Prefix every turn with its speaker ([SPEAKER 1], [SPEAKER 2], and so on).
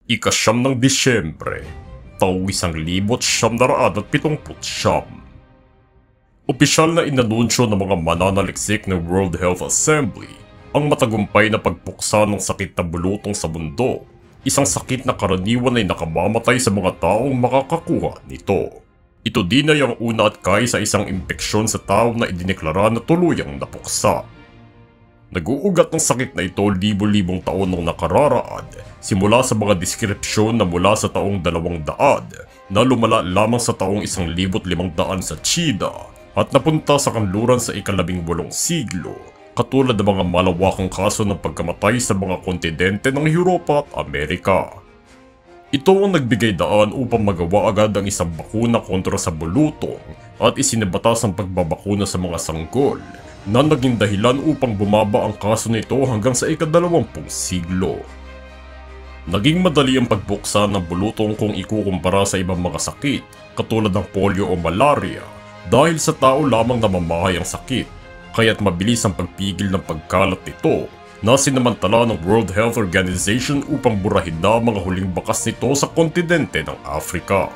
[SPEAKER 1] Ika-9 ng Disyembre, taong 1979. Opisyal na inanunsyo ng mga mananaliksik ng World Health Assembly ang matagumpay na pagpuksa ng sakit na bulutong sa mundo, isang sakit na karaniwan ay nakamamatay sa mga taong makakakuha nito. Ito din ay ang una at kaisa-isang impeksyon sa tao na idineklara na tuluyang napuksa. Nag-uugat ng sakit na ito libo-libong taon nang nakararaan, simula sa mga deskripsyon na mula sa taong 200 na lumala lamang sa taong 1500 sa China at napunta sa kanluran sa ika-18 siglo, katulad ng mga malawakang kaso ng pagkamatay sa mga kontinente ng Europa at Amerika. Ito ang nagbigay daan upang magawa agad ang isang bakuna kontra sa bulutong at isinibatas ang pagbabakuna sa mga sanggol, na naging dahilan upang bumaba ang kaso nito hanggang sa ika-20 siglo. Naging madali ang pagbuksa ng bulutong kung ikukumpara sa ibang mga sakit katulad ng polio o malaria dahil sa tao lamang namamahay ang sakit, kaya't mabilis ang pagpigil ng pagkalat nito na sinamantala ng World Health Organization upang burahin na mga huling bakas nito sa kontinente ng Africa.